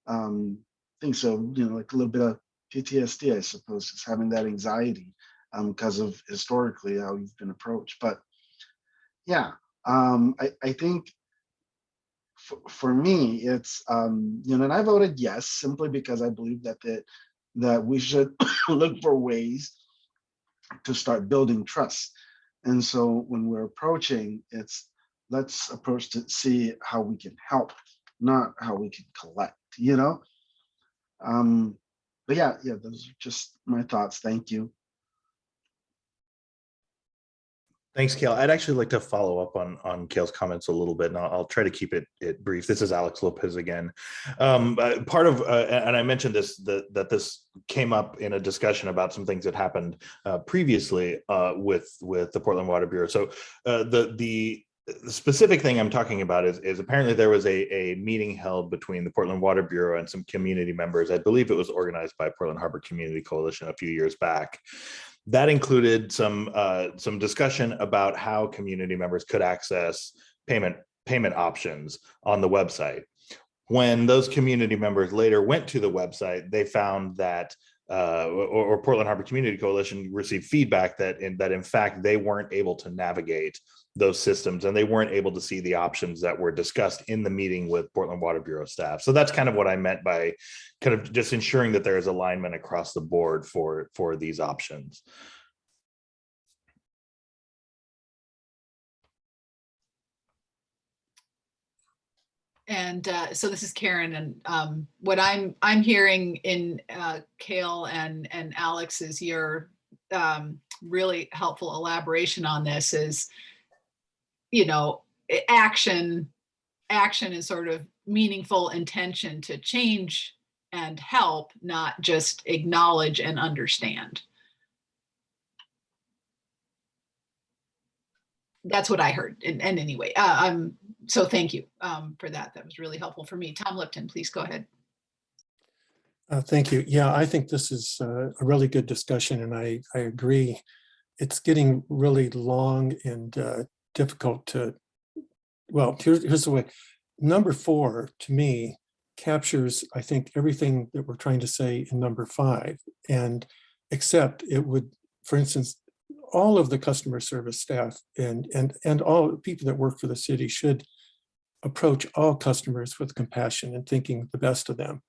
things. So, like a little bit of PTSD, I suppose, is having that anxiety because of historically how you've been approached. But yeah, I think for me, it's, and I voted yes, simply because I believe that we should look for ways to start building trust. And so when we're approaching, let's approach to see how we can help, not how we can collect, But yeah, those are just my thoughts. Thank you. Thanks, Cale. I'd actually like to follow up on Cale's comments a little bit, and I'll try to keep it brief. This is Alex Lopez again. Part of, and I mentioned this, that this came up in a discussion about some things that happened previously with the Portland Water Bureau. So the specific thing I'm talking about is apparently there was a meeting held between the Portland Water Bureau and some community members. I believe it was organized by Portland Harbor Community Coalition a few years back. That included some discussion about how community members could access payment options on the website. When those community members later went to the website, they found that or Portland Harbor Community Coalition received feedback that in fact they weren't able to navigate those systems, and they weren't able to see the options that were discussed in the meeting with Portland Water Bureau staff. So that's kind of what I meant by kind of just ensuring that there is alignment across the board for these options. And so this is Karen, and what I'm hearing in Kale and Alex is your really helpful elaboration on this is, you know, action is sort of meaningful intention to change and help, not just acknowledge and understand. That's what I heard. And anyway, so thank you for that. That was really helpful for me. Tom Lipton, please go ahead. Thank you. Yeah, I think this is a really good discussion, and I agree. It's getting really long and difficult to, well, here's the way. Number 4, to me, captures, I think, everything that we're trying to say in number 5, and except it would, for instance, all of the customer service staff and all people that work for the city should approach all customers with compassion and thinking the best of them.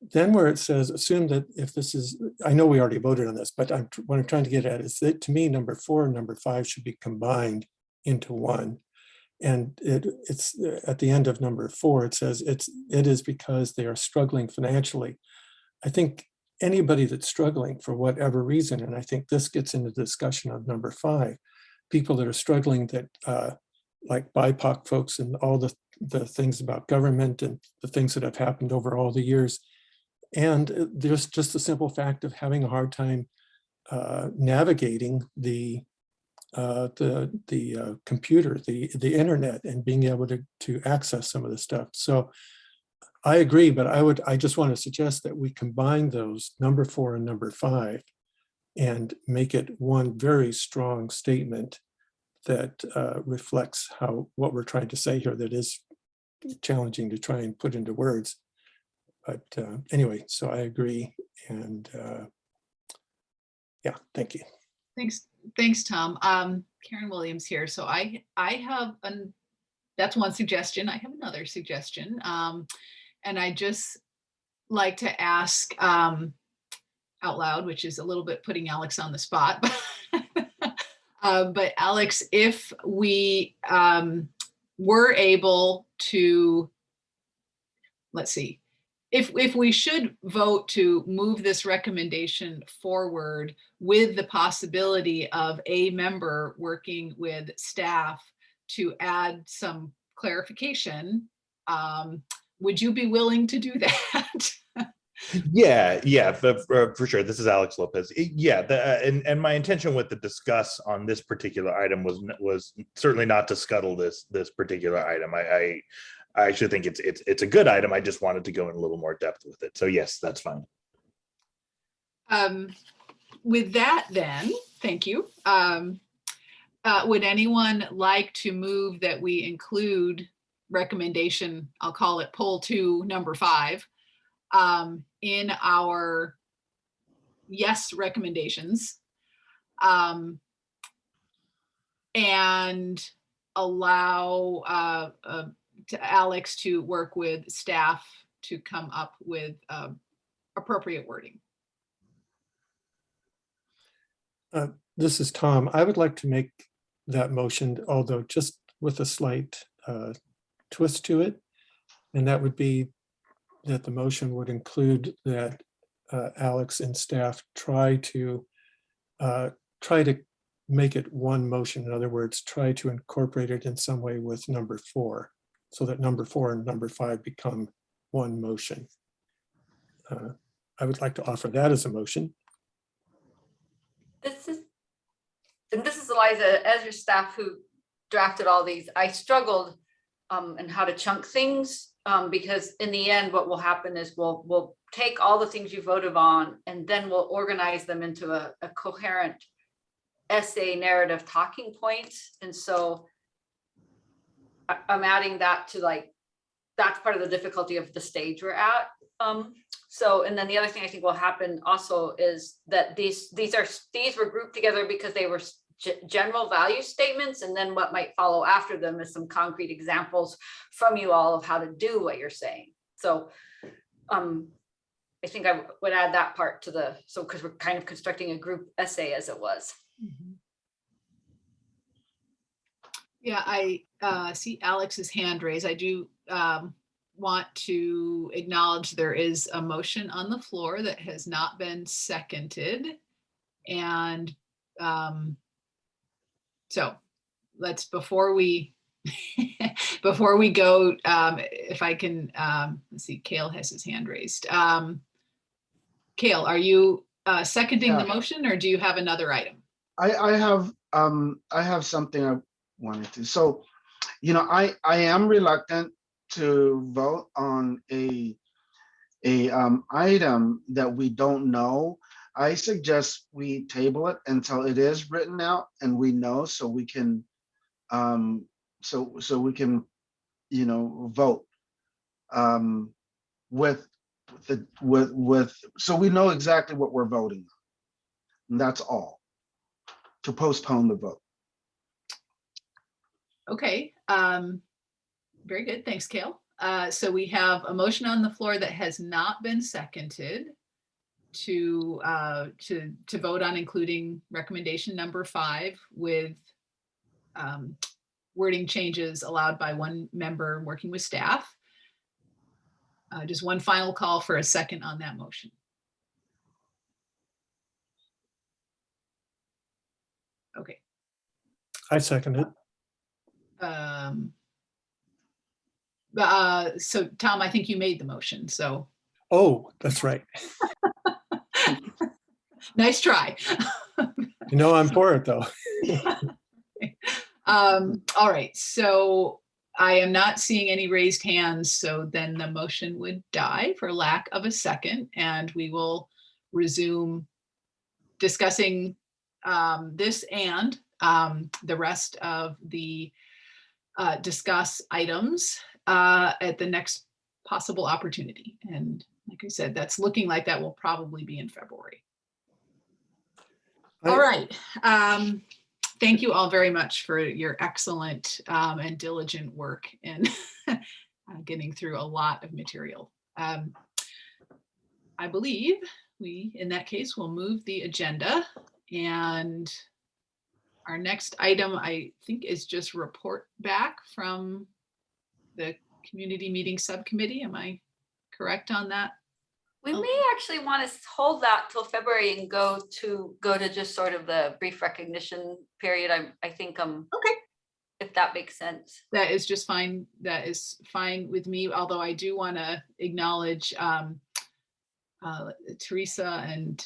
Then where it says, assume that if this is, I know we already voted on this, but what I'm trying to get at is that to me, number 4 and number 5 should be combined into one. And it's at the end of number 4, it says it is because they are struggling financially. I think anybody that's struggling for whatever reason, and I think this gets into the discussion of number 5, people that are struggling that like BIPOC folks and all the things about government and the things that have happened over all the years. And there's just the simple fact of having a hard time navigating the computer, the internet, and being able to access some of the stuff. So I agree, but I just want to suggest that we combine those number 4 and number 5 and make it one very strong statement that reflects what we're trying to say here, that is challenging to try and put into words. But anyway, so I agree. And yeah, thank you. Thanks, Tom. Karen Williams here. So I have that's one suggestion. I have another suggestion. And I just like to ask out loud, which is a little bit putting Alex on the spot. But Alex, if we were able to, let's see, if we should vote to move this recommendation forward with the possibility of a member working with staff to add some clarification, would you be willing to do that? Yeah, for sure. This is Alex Lopez. Yeah, and my intention with the discuss on this particular item was certainly not to scuttle this particular item. I actually think it's a good item. I just wanted to go in a little more depth with it. So yes, that's fine. With that, then, thank you. Would anyone like to move that we include recommendation, I'll call it poll 2, number 5, in our yes recommendations, and allow to Alex to work with staff to come up with appropriate wording? This is Tom. I would like to make that motion, although just with a slight twist to it. And that would be that the motion would include that Alex and staff try to make it one motion. In other words, try to incorporate it in some way with number 4, so that number 4 and number 5 become one motion. I would like to offer that as a motion. This is Eliza, as your staff who drafted all these. I struggled in how to chunk things, because in the end, what will happen is we'll take all the things you voted on, and then we'll organize them into a coherent essay, narrative, talking points. And so I'm adding that to like that's part of the difficulty of the stage we're at. So, and then the other thing I think will happen also is that these were grouped together because they were general value statements, and then what might follow after them is some concrete examples from you all of how to do what you're saying. So I think I would add that part to the, so because we're kind of constructing a group essay as it was. Yeah, I see Alex's hand raised. I do want to acknowledge there is a motion on the floor that has not been seconded. And so let's, before we go, if I can, let's see, Cale has his hand raised. Cale, are you seconding the Yeah. motion, or do you have another item? I have something I wanted to. So, you know, I am reluctant to vote on a item that we don't know. I suggest we table it until it is written out and we know, so we can so we can, you know, vote with so we know exactly what we're voting on. And that's all. To postpone the vote. Okay, very good. Thanks, Cale. So we have a motion on the floor that has not been seconded to vote on including recommendation number 5 with wording changes allowed by one member working with staff. Just one final call for a second on that motion. Okay. I second it. So Tom, I think you made the motion, so Oh, that's right. nice try. You know, I'm for it though. All right, so I am not seeing any raised hands, so then the motion would die for lack of a second, and we will resume discussing this and the rest of the discuss items at the next possible opportunity. And like I said, that's looking like that will probably be in February. All right. Thank you all very much for your excellent and diligent work in getting through a lot of material. I believe we, in that case, will move the agenda, and our next item, I think, is just report back from the community meeting subcommittee. Am I correct on that? We may actually want to hold that till February and go to just sort of the brief recognition period. I think Okay. If that makes sense. That is just fine. That is fine with me. Although I do want to acknowledge Teresa and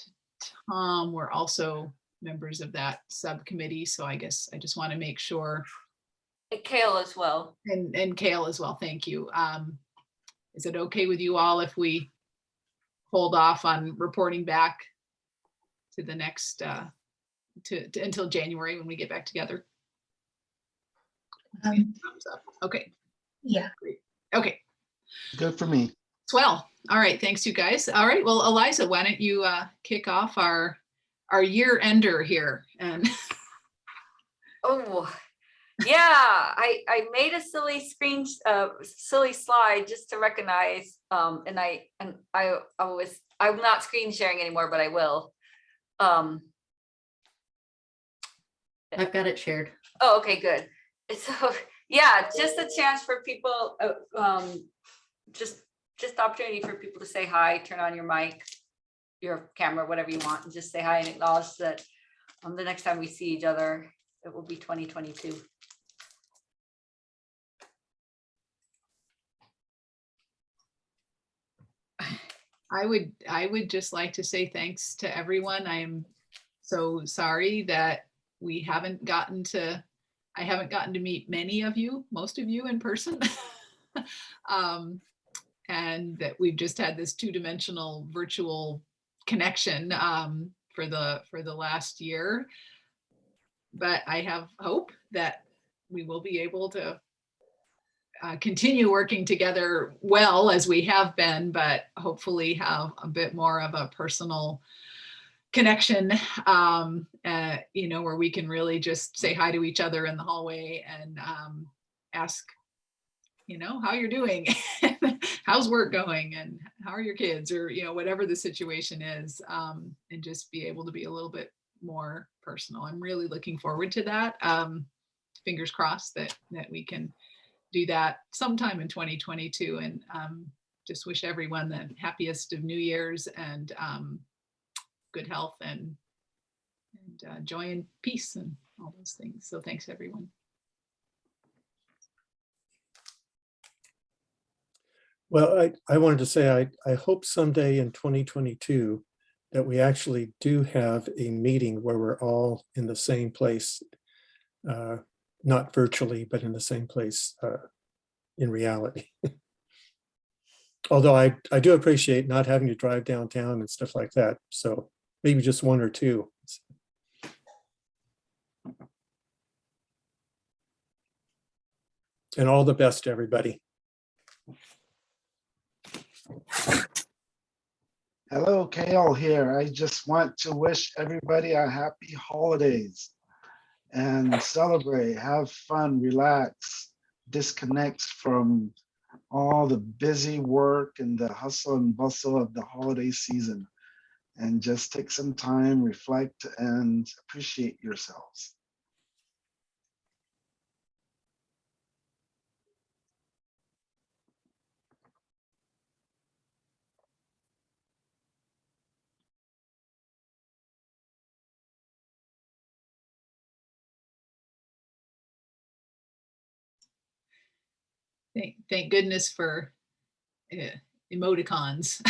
Tom were also members of that subcommittee. So I guess I just want to make sure. And Cale as well. And Cale as well. Thank you. Is it okay with you all if we hold off on reporting back to the next until January when we get back together? Thumbs up. Okay. Yeah. Great. Okay. Good for me. Swell. All right. Thanks, you guys. All right. Well, Eliza, why don't you kick off our year ender here? And Oh, yeah. I made a silly slide just to recognize. I'm not screen sharing anymore, but I will. I've got it shared. Oh, okay, good. So yeah, just a chance for people, just the opportunity for people to say hi, turn on your mic, your camera, whatever you want, and just say hi and acknowledge that the next time we see each other, it will be 2022. I would just like to say thanks to everyone. I am so sorry that I haven't gotten to meet many of you, most of you in person. And that we've just had this 2-dimensional virtual connection for the last year. But I have hope that we will be able to continue working together well as we have been, but hopefully have a bit more of a personal connection, you know, where we can really just say hi to each other in the hallway and ask, you know, how you're doing, how's work going, and how are your kids, or, you know, whatever the situation is, and just be able to be a little bit more personal. I'm really looking forward to that. Fingers crossed that we can do that sometime in 2022, and just wish everyone the happiest of New Year's, and good health, and joy and peace and all those things. So thanks, everyone. Well, I wanted to say, I hope someday in 2022 that we actually do have a meeting where we're all in the same place, not virtually, but in the same place in reality. Although I do appreciate not having to drive downtown and stuff like that. So maybe just one or two. And all the best to everybody. Hello, Kale here. I just want to wish everybody a happy holidays and celebrate, have fun, relax, disconnect from all the busy work and the hustle and bustle of the holiday season, and just take some time, reflect, and appreciate yourselves. Thank goodness for emoticons.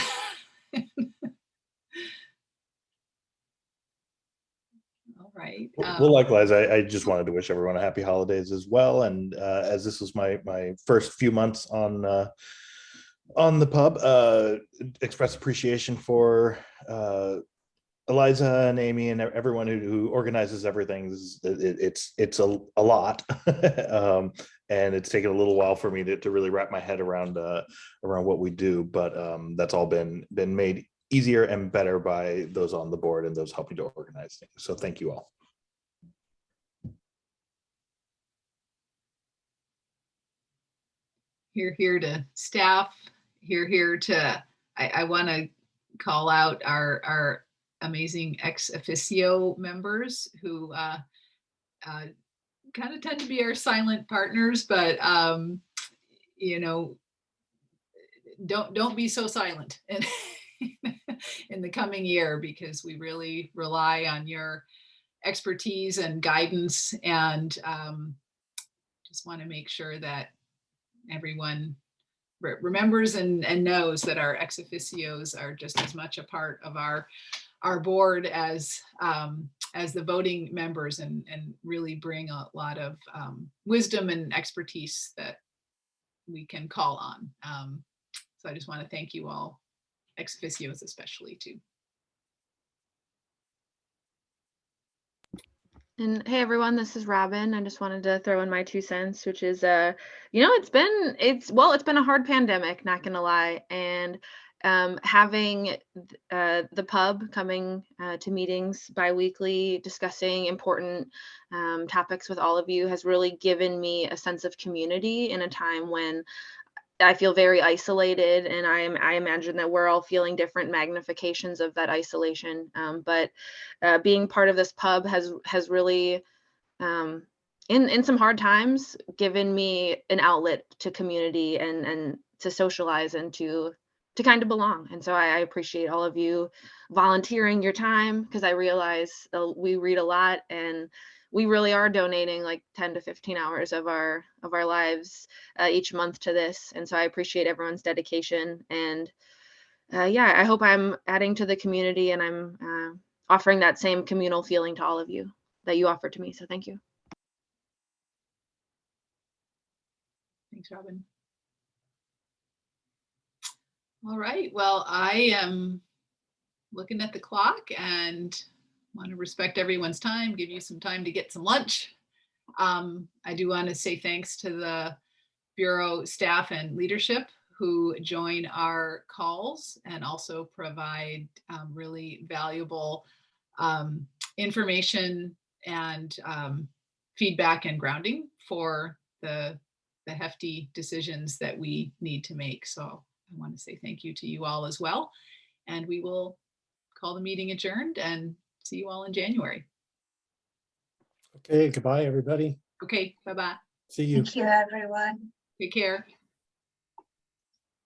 All right. Well, likewise, I just wanted to wish everyone a happy holidays as well. And as this was my first few months on the pub, express appreciation for Eliza and Amy and everyone who organizes everything. It's a lot, and it's taken a little while for me to really wrap my head around what we do. But that's all been made easier and better by those on the board and those helping to organize things. So thank you all. Here to staff. Here to. I want to call out our amazing ex officio members who kind of tend to be our silent partners, but you know, don't be so silent in the coming year, because we really rely on your expertise and guidance, and just want to make sure that everyone remembers and knows that our ex officios are just as much a part of our board as the voting members, and really bring a lot of wisdom and expertise that we can call on. So I just want to thank you all, ex officios especially too. And hey everyone, this is Robin. I just wanted to throw in my 2 cents, which is, you know, it's been a hard pandemic, not gonna lie, and having the pub coming to meetings bi-weekly, discussing important topics with all of you has really given me a sense of community in a time when I feel very isolated, and I imagine that we're all feeling different magnifications of that isolation. But being part of this pub has really, in some hard times, given me an outlet to community and to socialize and to kind of belong. And so I appreciate all of you volunteering your time, because I realize we read a lot, and we really are donating like 10 to 15 hours of our lives each month to this. And so I appreciate everyone's dedication. And yeah, I hope I'm adding to the community, and I'm offering that same communal feeling to all of you that you offer to me. So thank you. Thanks, Robin. All right, well, I am looking at the clock and want to respect everyone's time, give you some time to get some lunch. I do want to say thanks to the Bureau staff and leadership who join our calls and also provide really valuable information and feedback and grounding for the hefty decisions that we need to make. So I want to say thank you to you all as well. And we will call the meeting adjourned and see you all in January. Okay, goodbye, everybody. Okay, bye-bye. See you. Thank you, everyone. Take care.